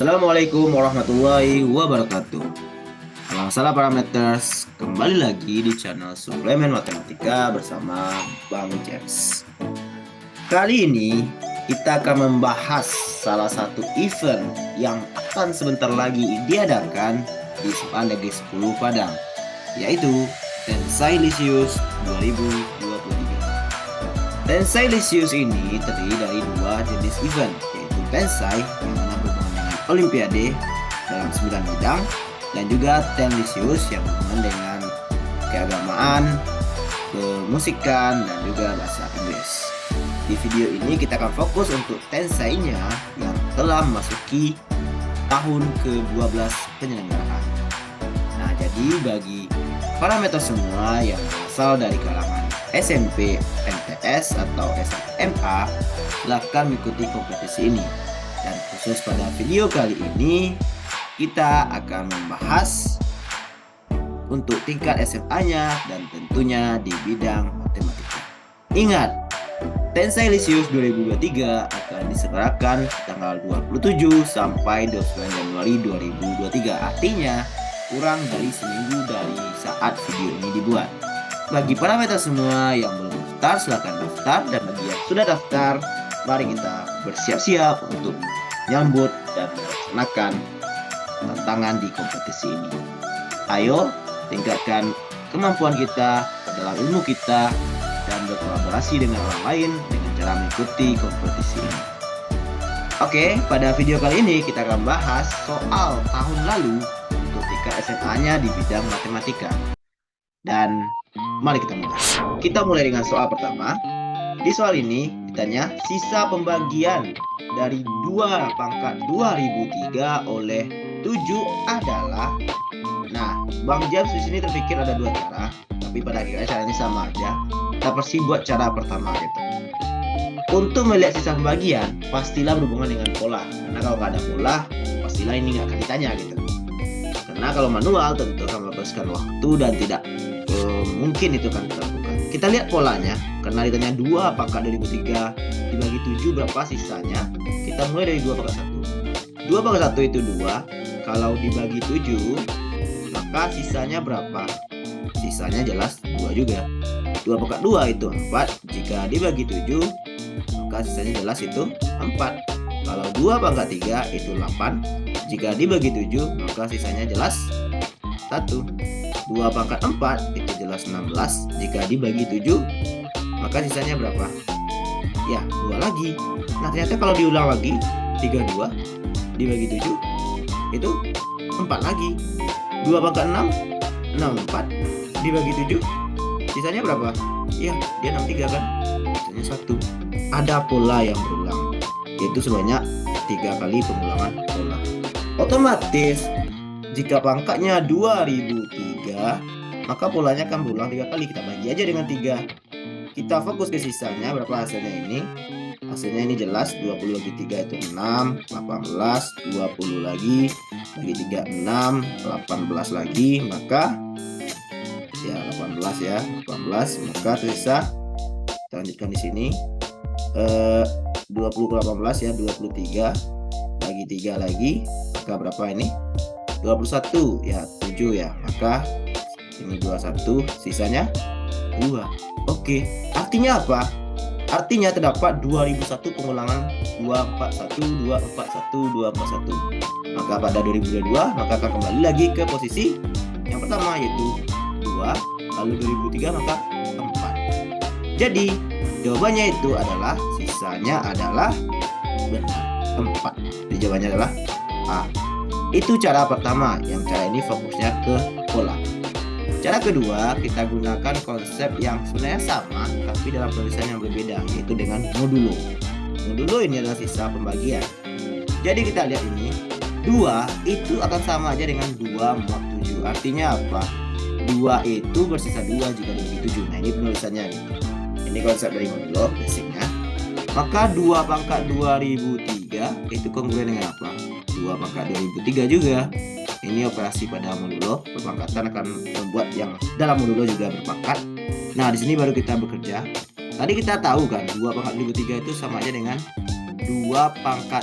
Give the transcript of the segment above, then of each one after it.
Assalamualaikum warahmatullahi wabarakatuh. Salam parameters, kembali lagi di channel Suplemen Matematika bersama Bang James. Kali ini kita akan membahas salah satu event yang akan sebentar lagi diadakan di SMA Negeri 10 Padang, yaitu Tensai Lisius 2023. Tensai Lisius ini terdiri dari dua jenis event, yaitu Tensai yang mana berhubungan dengan Olimpiade dalam 9 bidang, dan juga Tenlisius yang berhubungan dengan keagamaan, kemusikan, dan juga bahasa Inggris. Di video ini kita akan fokus untuk Tensai-nya yang telah memasuki tahun ke-12 penyelenggaraan. Nah, jadi bagi parameter semua yang berasal dari kalangan SMP, MTS, atau SMA, silakan mengikuti kompetisi ini. Dan khusus pada video kali ini, kita akan membahas untuk tingkat SMA-nya dan tentunya di bidang matematika. Ingat, Tensai Lisius 2023 akan diselenggarakan tanggal 27 sampai 29 Januari 2023. Artinya kurang dari seminggu dari saat video ini dibuat. Bagi parameter semua yang belum daftar, silakan daftar, dan bagi yang sudah daftar, mari kita bersiap-siap untuk menyambut dan melaksanakan tantangan di kompetisi ini. Ayo tingkatkan kemampuan kita dalam ilmu kita dan berkolaborasi dengan orang lain dengan cara mengikuti kompetisi ini. Oke, pada video kali ini kita akan bahas soal tahun lalu untuk tingkat SMA-nya di bidang matematika. Dan mari kita mulai. Kita mulai dengan soal pertama. Di soal ini ditanya sisa pembagian dari 2 pangkat 2003 oleh 7 adalah. Nah, Bang James di sini terpikir ada dua cara, tapi pada akhirnya caranya sama aja. Kita buat cara pertama gitu. Untuk melihat sisa pembagian, pastilah berhubungan dengan pola. Karena kalau nggak ada pola, pastilah ini nggak akan ditanya gitu. Karena kalau manual tentu akan menghabiskan waktu dan tidak mungkin itu akan kita lakukan. Kita lihat polanya. Karena ditanya 2 pangkat 2003 dibagi 7 berapa sisanya. Kita mulai dari 2 pangkat 1. 2 pangkat 1 itu 2. Kalau dibagi 7, maka sisanya berapa? Sisanya jelas 2 juga. 2 pangkat 2 itu 4. Jika dibagi 7, maka sisanya jelas itu 4. Kalau 2 pangkat 3 itu 8. Jika dibagi 7, maka sisanya jelas 1. 2 pangkat 4 itu jelas 16. Jika dibagi 7, maka sisanya berapa? Ya, 2 lagi. Nah, ternyata kalau diulang lagi, 32 dibagi 7 itu 4 lagi. 2 pangkat 6, 64 dibagi 7, sisanya berapa? Ya, dia 63 kan? Sisanya 1. Ada pola yang berulang, yaitu sebanyak 3 kali pengulangan pola. Otomatis jika pangkatnya 2003, maka polanya akan berulang 3 kali. Kita bagi aja dengan 3. Kita fokus ke sisanya, berapa hasilnya ini? Hasilnya ini jelas 20 bagi 3 itu 6, 18, 20 lagi, bagi 3 6, 18 lagi, maka ya 18 ya, 18, maka tersisa, kita lanjutkan di sini, 20 ke 18 ya, 23, bagi 3 lagi, maka berapa ini? 21 ya, 7 ya, maka ini 21, sisanya 2. Oke, artinya apa? Artinya terdapat 2001 pengulangan 241, 241, 241. Maka pada 2022 maka akan kembali lagi ke posisi yang pertama, yaitu 2, lalu 2003 maka 4. Jadi jawabannya itu adalah, sisanya adalah benar 4. Jadi jawabannya adalah A. Itu cara pertama, yang cara ini fokusnya ke pola. Cara kedua, kita gunakan konsep yang sebenarnya sama tapi dalam penulisan yang berbeda, yaitu dengan modulo. Modulo ini adalah sisa pembagian. Jadi kita lihat ini, 2 itu akan sama aja dengan 2 mod 7. Artinya apa? 2 itu bersisa 2 jika dibagi 7. Nah, ini penulisannya gitu. Ini konsep dari modulo basicnya. Maka 2 pangkat 2003 itu kemudian dengan apa? 2 pangkat 2003 juga. Ini operasi pada modulo, perpangkatan akan membuat yang dalam modulo juga berpangkat. Nah, di sini baru kita bekerja. Tadi kita tahu kan 2 pangkat 2003 itu sama aja dengan 2 pangkat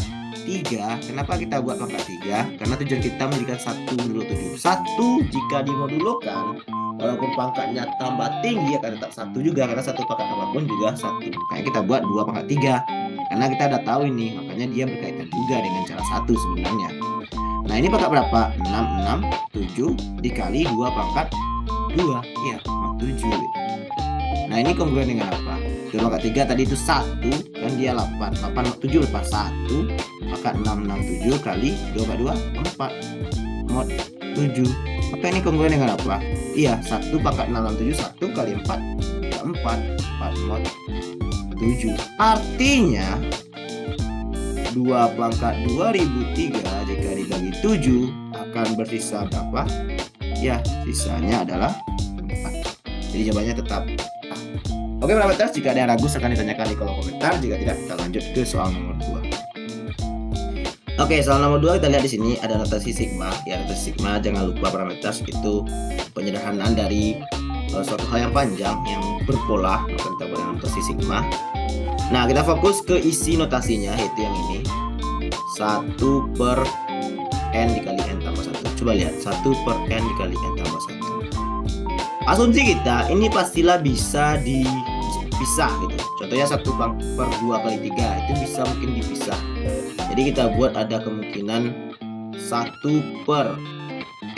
3. Kenapa kita buat pangkat 3? Karena tujuan kita menjadikan 1 modulo 7. 1 jika dimodulokan, walaupun pangkatnya tambah tinggi akan tetap 1 juga, karena satu pangkat apapun juga 1. Makanya kita buat 2 pangkat 3. Karena kita udah tahu ini, makanya dia berkaitan juga dengan cara 1 sebenarnya. Nah, ini pangkat berapa? 6, 7 dikali 2 pangkat 2. Iya, 7. Nah, ini kongruen dengan apa? 2 pangkat 3 tadi itu 1, dan dia 8. 7 lepas 1, maka 6, 7 kali 2 pangkat 2, 4. Mod 7. Maka ini kongruen dengan apa? Iya, 1 pangkat 6, 7, 1 kali 4, 4 mod 7. Artinya 2 pangkat 2003 jika dibagi 7 akan bersisa berapa? Ya, sisanya adalah 4. Jadi jawabannya tetap A. Oke, parameter, jika ada yang ragu silahkan ditanyakan di kolom komentar. Jika tidak, kita lanjut ke soal nomor 2. Oke, soal nomor 2 kita lihat di sini ada notasi sigma. Ya, notasi sigma jangan lupa parameter itu penyederhanaan dari suatu hal yang panjang yang berpola, maka kita buat dengan notasi sigma. Nah, kita fokus ke isi notasinya, yaitu yang ini 1 per N dikali N tambah 1. Coba lihat, 1 per N dikali N tambah 1. Asumsi kita, ini pastilah bisa dipisah gitu. Contohnya 1 per 2 kali 3, itu bisa mungkin dipisah. Jadi kita buat ada kemungkinan 1 per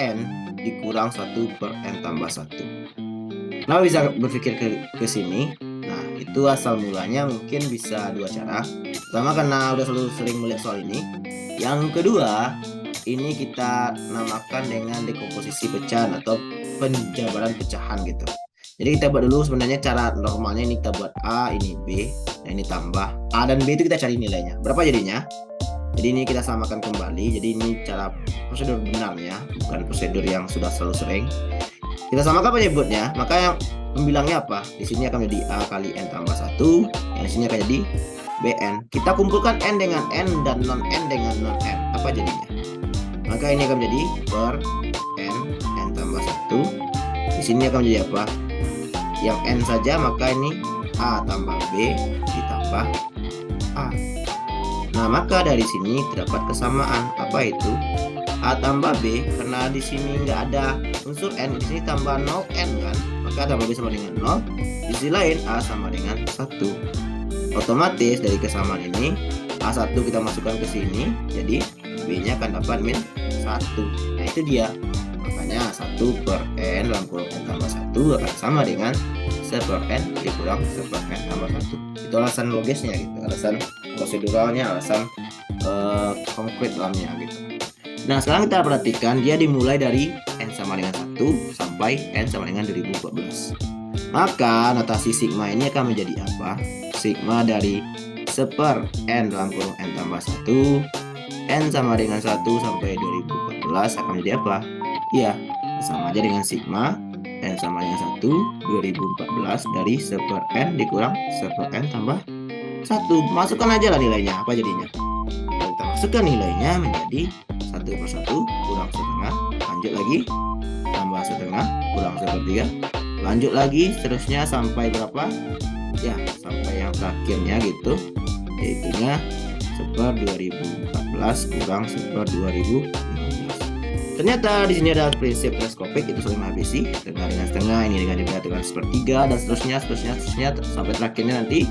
N dikurang 1 per N tambah 1. Kenapa bisa berpikir ke sini? Nah, itu asal mulanya mungkin bisa 2 cara. Pertama, karena udah selalu sering melihat soal ini. Yang kedua, ini kita namakan dengan dekomposisi pecahan atau penjabaran pecahan gitu. Jadi kita buat dulu sebenarnya cara normalnya, ini kita buat A, ini B, nah ini tambah A dan B itu kita cari nilainya. Berapa jadinya? Jadi ini kita samakan kembali. Jadi ini cara prosedur benarnya, bukan prosedur yang sudah selalu sering. Kita samakan penyebutnya, maka yang pembilangnya apa? Di sini akan menjadi A kali N tambah 1, yang di sini akan jadi BN. Kita kumpulkan N dengan N dan non N dengan non N. Apa jadinya? Maka ini akan menjadi per N tambah 1. Di sini akan menjadi apa? Yang N saja, maka ini A tambah B ditambah A. Nah, maka dari sini terdapat kesamaan. Apa itu? A tambah B, karena di sini nggak ada unsur N, di sini tambah 0 N kan, maka tambah B sama dengan 0. Di sisi lain A sama dengan 1. Otomatis dari kesamaan ini A1 kita masukkan ke sini, jadi B-nya akan dapat min 1. Nah, itu dia. Makanya 1 per N dalam kurung N tambah 1 akan sama dengan 1 per N dikurang 1 per N tambah 1. Itu alasan logisnya gitu, alasan proseduralnya, alasan konkret dalamnya gitu. Nah, sekarang kita perhatikan dia dimulai dari N sama dengan 1 sampai N sama dengan 2014. Maka notasi sigma ini akan menjadi apa? Sigma dari 1 per N dalam kurung N tambah 1, N sama dengan 1 sampai 2014 akan menjadi apa? Iya, sama aja dengan sigma N sama dengan 1, 2014 dari 1 per N dikurang 1 per N tambah 1. Masukkan aja lah nilainya, apa jadinya? Kita masukkan nilainya menjadi 1 per 1 kurang 1/2, lanjut lagi tambah 1/2 kurang 1/3, lanjut lagi seterusnya sampai berapa? Ya, sampai yang terakhirnya gitu, yaitunya 1 per 2014 kurang 1 per 2015. Ternyata di sini ada prinsip teleskopik, itu saling menghabisi, setengah dengan setengah, ini dengan diperhatikan 1/3 dan seterusnya sampai terakhirnya nanti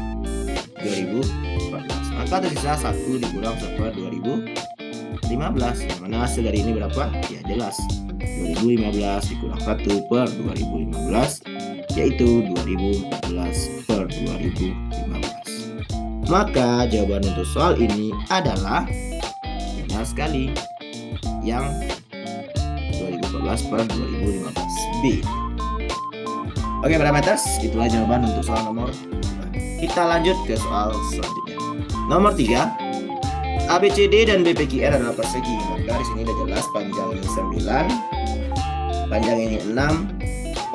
2014. Maka tersisa 1 dikurang 1 per 2015. Yang mana hasil dari ini berapa? Ya jelas, 2015 dikurang 1 per 2015, yaitu 2014 per 2015. Maka jawaban untuk soal ini adalah benar sekali, yang 2014 per 2015 B. Oke, parameters, itulah jawaban untuk soal nomor 2. Kita lanjut ke soal selanjutnya. Nomor 3, ABCD dan BPQR adalah persegi. Maka di sini udah jelas, panjang ini 9, panjang ini 6,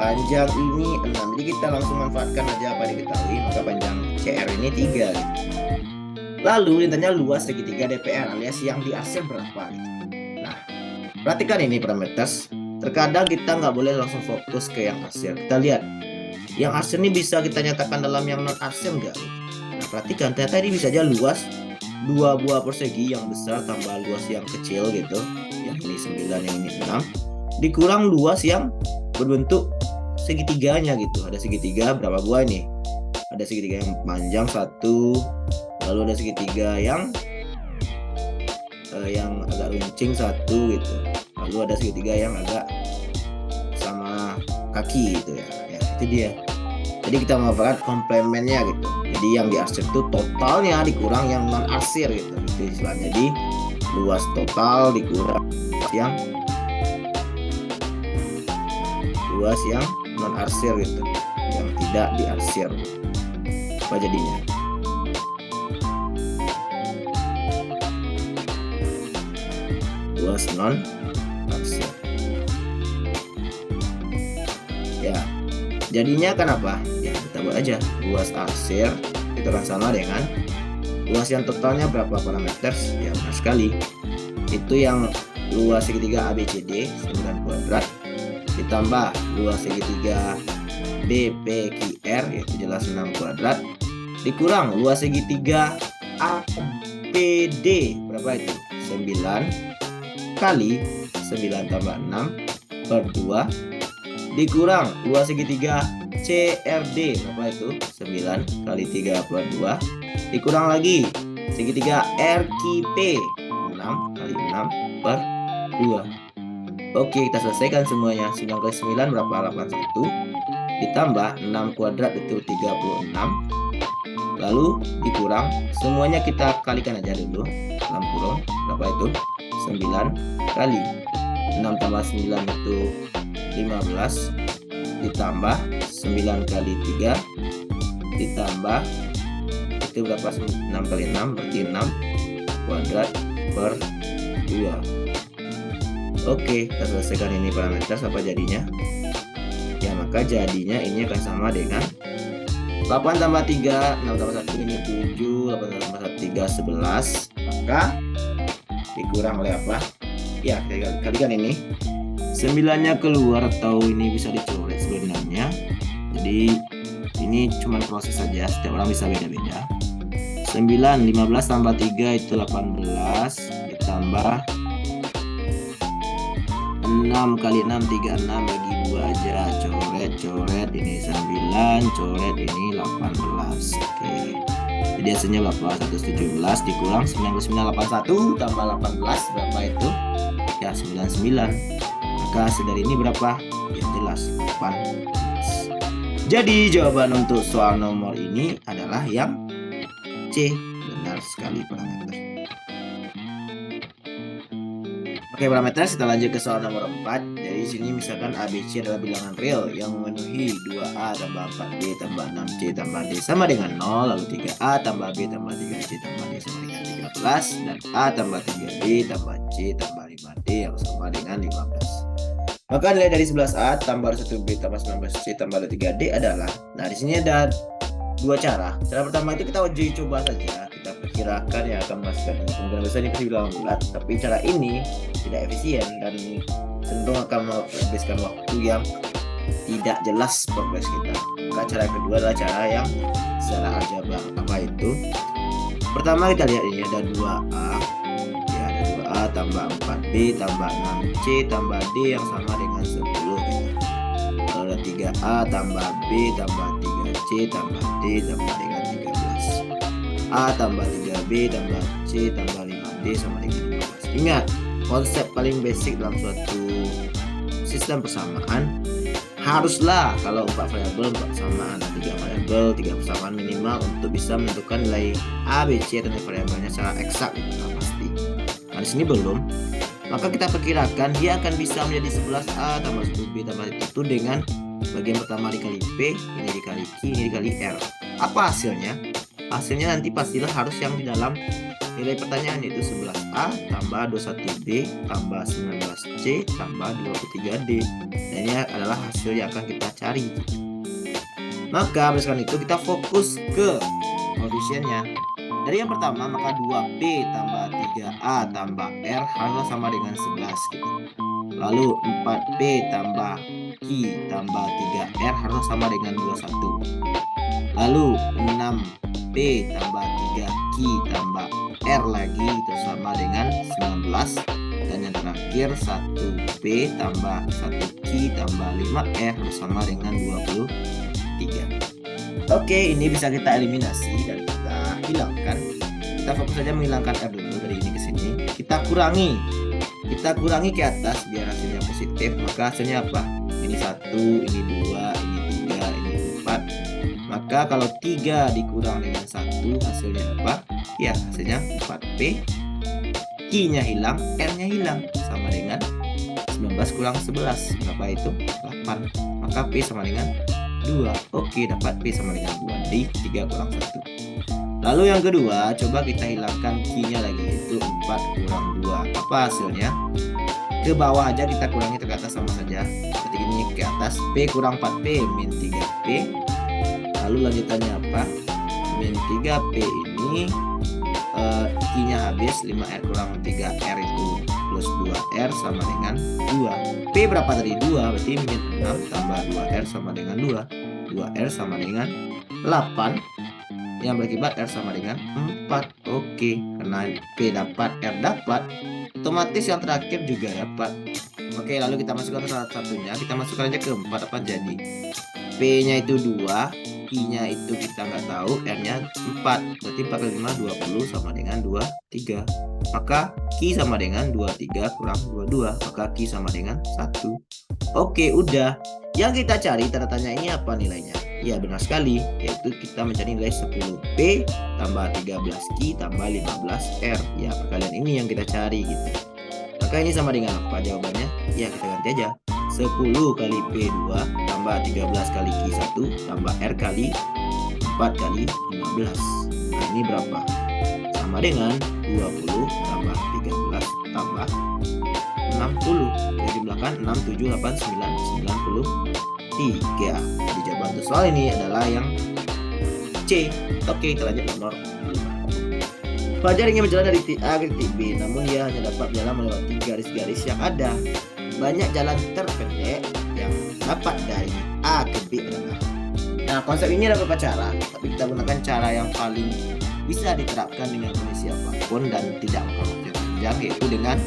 panjang ini 6. Jadi kita langsung manfaatkan aja apa diketahui, maka panjang CR ini 3 gitu. Lalu ditanya luas segitiga DPR alias yang diarsir berapa gitu. Nah, perhatikan ini parameters. Terkadang kita nggak boleh langsung fokus ke yang arsir. Kita lihat, yang arsir ini bisa kita nyatakan dalam yang non arsir nggak gitu. Nah, perhatikan, ternyata ini bisa aja luas dua buah persegi yang besar tambah luas yang kecil gitu, yang ini 9, yang ini 6, dikurang luas yang berbentuk segitiganya gitu. Ada segitiga berapa buah ini? Ada segitiga yang panjang 1, lalu ada segitiga yang agak runcing 1 gitu, lalu ada segitiga yang agak sama kaki gitu ya. Ya itu dia. Jadi kita memanfaatkan komplemennya gitu. Jadi yang diarsir itu totalnya dikurang yang non arsir gitu. Itu istilahnya. Jadi luas total dikurang luas yang non arsir gitu, yang tidak diarsir. Apa jadinya? Luas non arsir. Ya, jadinya kan apa? Ya kita buat aja luas arsir itu akan sama dengan luas yang totalnya berapa parameter? Ya benar sekali. Itu yang luas segitiga ABCD 9 kuadrat ditambah luas segitiga BPQR yaitu jelas 6 kuadrat dikurang luas segitiga APD berapa itu? 9 kali 9 tambah 6 per 2 dikurang luas segitiga CRD berapa itu? 9 kali 3 per 2 dikurang lagi segitiga RQP 6 kali 6 per 2. Oke, kita selesaikan semuanya. 9 kali 9 berapa? 81 ditambah 6 kuadrat itu 36, lalu dikurang semuanya kita kalikan aja dulu. 6 kurung berapa itu? 9 kali 6 tambah 9 itu 15 ditambah 9 kali 3 ditambah itu berapa? 6 kali 6 berarti 6 kuadrat per 2. Oke, kita selesaikan ini parameter. Apa jadinya? Ya maka jadinya ini akan sama dengan 8 tambah 3 6 tambah 1 ini 7, 8 tambah 1 3 11, maka dikurang oleh apa? Ya kita kalikan ini 9-nya keluar atau ini bisa dicoret sebenarnya. Jadi ini cuma proses saja, setiap orang bisa beda-beda. 9 15 tambah 3 itu 18 ditambah 6 kali 6 36 bagi 2 aja, coret ini 9 coret ini 18. Oke, jadi hasilnya berapa? 117 dikurang 9981 tambah 18 berapa itu? Ya 99. Maka hasil dari ini berapa? Ya jelas 18. Jadi jawaban untuk soal nomor ini adalah yang C. Benar sekali parameter. Oke, parameter kita lanjut ke soal nomor 4. Jadi sini misalkan ABC adalah bilangan real yang memenuhi 2A tambah 4B tambah 6C tambah D sama dengan 0, lalu 3A tambah B tambah 3C tambah D sama dengan 13, dan A tambah 3B tambah C tambah 5D yang sama dengan 15. Maka nilai dari 11A tambah 1B tambah 19C tambah 3D adalah, nah di sini ada dua cara. Cara pertama itu kita uji coba saja, kita perkirakan yang akan menghasilkan ini. Kemungkinan besar ini pasti bilangan bulat, tapi cara ini tidak efisien dan cenderung akan menghabiskan waktu yang tidak jelas progres kita. Maka cara kedua adalah cara yang secara aljabar. Apa itu? Pertama kita lihat ini ada 2A, ya ada 2A tambah 4B tambah 6C tambah D yang sama dengan 10 gitu. Lalu ada 3A tambah B tambah 3C tambah D sama dengan 13. A tambah 3B tambah C tambah 5D sama dengan 15. Ingat, konsep paling basic dalam suatu sistem persamaan haruslah kalau 4 variabel 4 persamaan, 3 variabel 3 persamaan minimal untuk bisa menentukan nilai A, B, C dan variabelnya secara eksak itu pasti. Nah di sini belum, maka kita perkirakan dia akan bisa menjadi 11A tambah 10B tambah itu dengan bagian pertama dikali P, ini dikali Q, ini dikali R. Apa hasilnya? Hasilnya nanti pastilah harus yang di dalam nilai pertanyaan, yaitu 11A tambah 21B tambah 19C tambah 23D. Dan ini adalah hasil yang akan kita cari. Maka berdasarkan itu kita fokus ke koefisiennya. Dari yang pertama, maka 2P tambah 3A tambah R harus sama dengan 11 gitu. Lalu 4P tambah Q tambah 3R harus sama dengan 21. Lalu 6P tambah 3Q tambah R lagi itu sama dengan 19. Dan yang terakhir 1P tambah 1Q tambah 5R sama dengan 23. Oke, ini bisa kita eliminasi dan kita hilangkan. Kita fokus saja menghilangkan R dulu dari ini ke sini. Kita kurangi ke atas biar hasilnya positif. Maka hasilnya apa? Ini 1, ini 2, ini 3, ini 4. Maka kalau 3 dikurang dengan 1 hasilnya apa? Ya, hasilnya 4P. Q-nya hilang, R-nya hilang, sama dengan 19 kurang 11. Berapa itu? 8. Maka P sama dengan 2. Oke, dapat P sama dengan 2. Jadi 3 kurang 1. Lalu yang kedua, coba kita hilangkan Q-nya lagi, yaitu 4 kurang 2. Apa hasilnya? Ke bawah aja kita kurangi, ke atas sama saja. Seperti ini ke atas, P kurang 4P, min 3P. Lalu lanjutannya apa? Min 3P ini Q-nya habis, 5R kurang 3R itu plus 2R sama dengan 2. P berapa tadi? 2, berarti min 6 tambah 2R sama dengan 2. 2R sama dengan 8. Yang berakibat R sama dengan 4. Oke, karena P dapat, R dapat, otomatis yang terakhir juga dapat. Oke, lalu kita masukkan salah satunya. Kita masukkan aja ke 4. Apa jadi? P-nya itu 2, Q-nya itu kita nggak tahu, R-nya 4. Berarti 4 kali 5, 20 sama dengan 23. Maka Q sama dengan 23 kurang 22. Maka Q sama dengan 1. Oke, udah. Yang kita cari tanda tanya ini apa nilainya? Ya, benar sekali, yaitu kita mencari nilai 10P tambah 13Q tambah 15R. Ya, perkalian ini yang kita cari gitu. Maka ini sama dengan apa jawabannya? Ya, kita ganti aja. 10 kali P2 tambah 13 kali Q1 tambah R kali 4 kali 15. Nah, ini berapa? Sama dengan 20 tambah 13 tambah 60. Kita jumlahkan 6, 7, 8, 9, 93. Jadi jawaban untuk soal ini adalah yang C. Oke, kita lanjut nomor 5. Pelajar ingin berjalan dari titik A ke titik B, namun ia hanya dapat berjalan melewati garis-garis yang ada. Banyak jalan terpendek yang dapat dari A ke B adalah. Nah, konsep ini ada beberapa cara, tapi kita gunakan cara yang paling bisa diterapkan dengan kondisi apapun dan tidak makan waktu yang panjang, yaitu dengan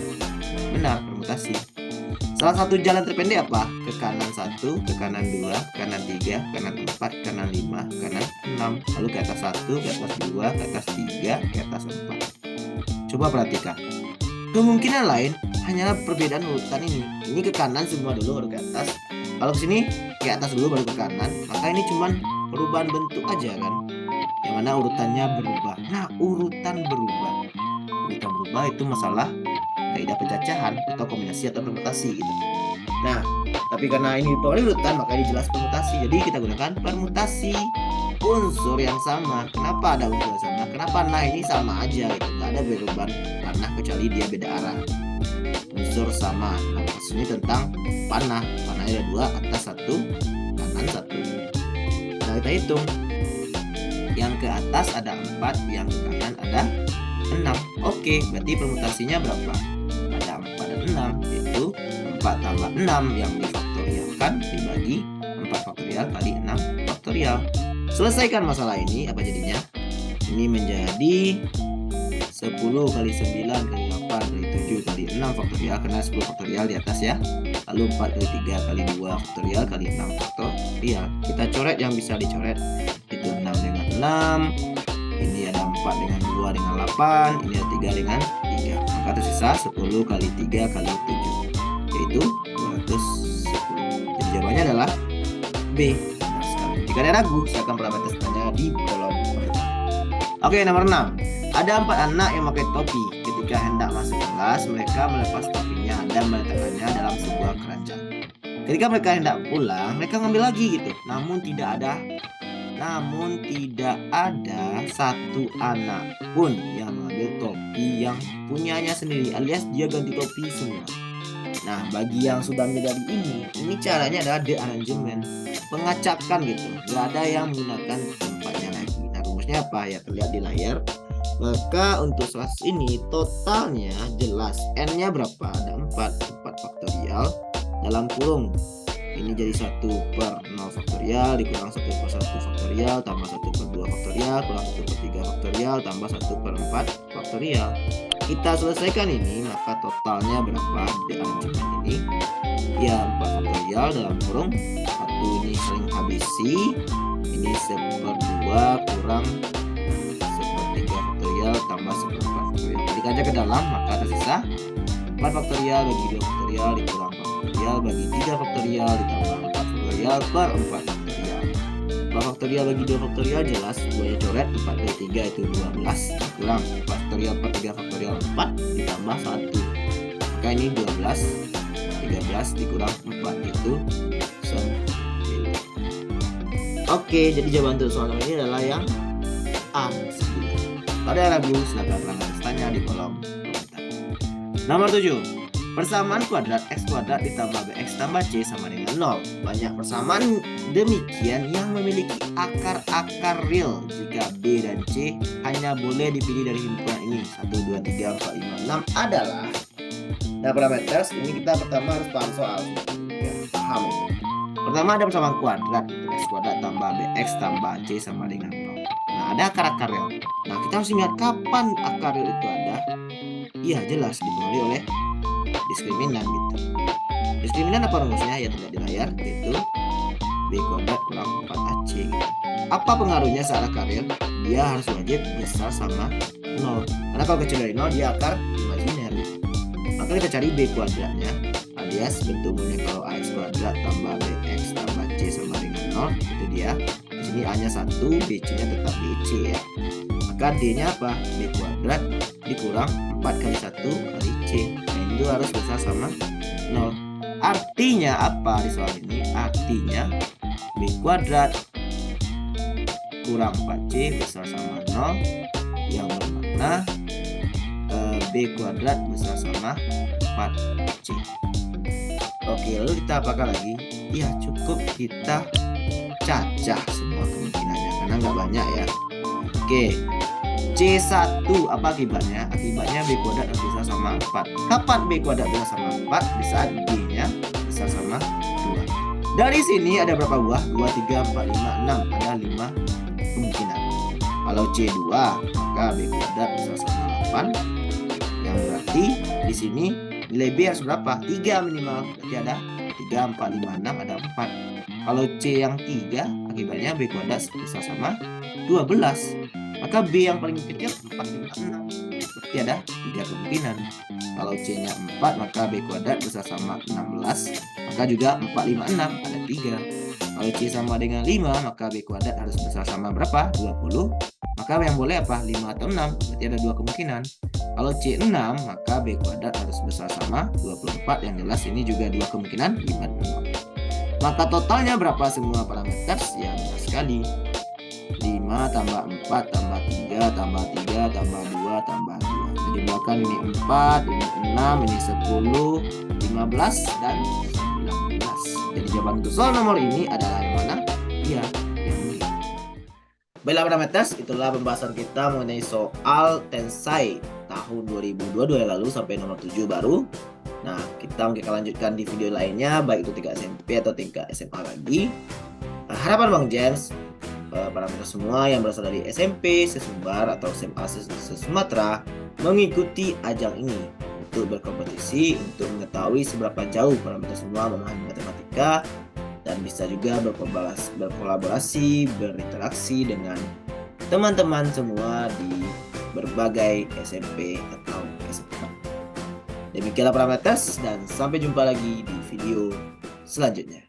benar permutasi. Salah satu jalan terpendek apa? Ke kanan 1, ke kanan 2, ke kanan 3, ke kanan 4, ke kanan 5, ke kanan 6. Lalu ke atas 1, ke atas 2, ke atas 3, ke atas 4. Coba perhatikan. Kemungkinan lain hanyalah perbedaan urutan ini. Ini ke kanan semua dulu baru ke atas. Kalau ke sini ke atas dulu baru ke kanan. Maka ini cuman perubahan bentuk aja kan. Yang mana urutannya berubah. Nah, urutan berubah. Urutan berubah itu masalah kaidah pencacahan atau kombinasi atau permutasi gitu. Nah, tapi karena ini dipengaruhi urutan maka ini jelas permutasi. Jadi kita gunakan permutasi unsur yang sama. Kenapa ada unsur yang sama? Kenapa nah ini sama aja gitu. Nggak ada perubahan panah kecuali dia beda arah. Unsur sama. Nah, kasus ini tentang panah. Panahnya ada 2, atas 1, kanan 1. Nah, kita hitung. Yang ke atas ada 4, yang ke kanan ada 6. Oke, berarti permutasinya berapa? Ada 4 dan 6, yaitu 4 tambah 6 yang difaktorialkan dibagi 4 faktorial kali 6 faktorial. Selesaikan masalah ini, apa jadinya? Ini menjadi 10 kali 9 kali 8 kali 7 kali 6 faktorial, karena 10 faktorial di atas ya. Lalu 4 kali 3 kali 2 faktorial kali 6 faktorial. Kita coret yang bisa dicoret. Itu 6 dengan 6. Ini ada 4 dengan 2 dengan 8. Ini ada 3 dengan 3. Maka tersisa 10 kali 3 kali 7, yaitu 210. Jadi jawabannya adalah B. Nah, sekali. Jika ada ragu, silakan perhatikan tanya di kolom komentar. Oke, nomor 6. Ada 4 anak yang pakai topi. Ketika hendak masuk kelas, mereka melepas topinya dan meletakkannya dalam sebuah keranjang. Ketika mereka hendak pulang, mereka ngambil lagi gitu. Namun tidak ada satu anak pun yang mengambil topi yang punyanya sendiri, alias dia ganti topi semua. Nah, bagi yang sudah menyadari ini caranya adalah de-arrangement, pengacakan gitu. Gak ada yang menggunakan tempatnya lagi. Nah, rumusnya apa? Ya terlihat di layar. Maka untuk soal ini totalnya jelas. N-nya berapa? Ada 4 faktorial dalam kurung. Ini jadi 1/0 faktorial dikurang 1/1 faktorial tambah 1/2 faktorial faktorial kurang 1/3 faktorial tambah 1/4 faktorial. Kita selesaikan ini, maka totalnya berapa di dalam cermin ini? Ya 4 faktorial dalam kurung 1 ini saling habisi. Ini 1/2 kurang 1/3 faktorial tambah 1/4 faktorial. Balik aja ke dalam, maka tersisa 4 faktorial bagi 2 faktorial dikurang 4 faktorial bagi 3 faktorial ditambah 4 faktorial per 4 faktorial. 4 faktorial bagi 2 faktorial jelas, 2 nya coret, 4 kali 3 itu 12 kurang 4 faktorial per 3 faktorial 4 ditambah 1. Maka ini 12, 13 dikurang 4 itu 9. Oke, jadi jawaban untuk soal ini adalah yang A. Kalau ada ragu, silahkan langsung tanya di kolom komentar. Nomor 7. Persamaan kuadrat x kuadrat ditambah bx tambah c sama dengan 0. Banyak persamaan demikian yang memiliki akar-akar real. Jika b dan c hanya boleh dipilih dari himpunan ini. 1, 2, 3, 4, 5, 6 adalah. Nah, parameter ini kita pertama harus paham soal. Ya, paham itu. Pertama ada persamaan kuadrat, x kuadrat tambah bx tambah c sama dengan 0. Nah, ada akar-akar real. Nah, kita harus ingat kapan akar real itu ada. Iya, jelas dipengaruhi oleh diskriminan gitu. Diskriminan apa rumusnya? Ya tidak di layar, yaitu b kuadrat kurang 4ac. Apa pengaruhnya saat akar real? Dia harus wajib besar sama 0. Karena kalau kecil dari 0 dia akar imajiner. Maka kita cari b kuadratnya, alias bentuknya kalau ax kuadrat tambah bx tambah c sama dengan 0, itu dia. Di sini a-nya 1, bc-nya tetap bc ya. Maka d-nya apa? b kuadrat dikurang 4 kali 1 kali c. Itu harus besar sama 0. Artinya apa di soal ini? Artinya b kuadrat kurang 4c besar sama 0, yang bermakna b kuadrat besar sama 4c. Oke, lalu kita apakan lagi? Ya cukup kita cacah semua kemungkinannya karena nggak banyak ya. Oke, C1 apa akibatnya? Akibatnya b kuadrat harus besar sama 4. Kapan b kuadrat besar sama 4? Di saat b-nya besar sama 2. Dari sini ada berapa buah? 2, 3, 4, 5, 6. Ada 5 kemungkinan. Kalau C2 maka b kuadrat besar sama 8. Yang berarti di sini nilai b harus berapa? 3 minimal. Berarti ada 3, 4, 5, 6. Ada 4. Kalau C yang 3 akibatnya b kuadrat besar sama 12. Maka B yang paling kecil 4, 5, 6. Berarti ada 3 kemungkinan. Kalau C-nya 4 maka B kuadrat besar sama 16. Maka juga 4, 5, 6 ada 3. Kalau C sama dengan 5 maka B kuadrat harus besar sama berapa? 20. Maka yang boleh apa? 5 atau 6. Berarti ada 2 kemungkinan. Kalau C 6 maka B kuadrat harus besar sama 24. Yang jelas ini juga 2 kemungkinan 5 dan 6. Maka totalnya berapa semua parameter? Ya mudah sekali. 5 tambah 4 tambah 3 tambah 3 tambah 2 tambah 2. Jadi belakang ini 4, ini 6, ini 10, 15 dan 19. Jadi jawaban untuk soal nomor ini adalah yang mana? Iya, yang ini. Baiklah parameters, itulah pembahasan kita mengenai soal Tensai tahun 2022 yang lalu sampai nomor 7 baru. Nah, kita mungkin akan lanjutkan di video lainnya, baik itu tingkat SMP atau tingkat SMA lagi. Harapan Bang James, parameter semua yang berasal dari SMP se-Sumbar atau SMA se-Sumatera mengikuti ajang ini untuk berkompetisi untuk mengetahui seberapa jauh parameter semua memahami matematika dan bisa juga berkolaborasi, berinteraksi dengan teman-teman semua di berbagai SMP atau SMA. Demikianlah parameter dan sampai jumpa lagi di video selanjutnya.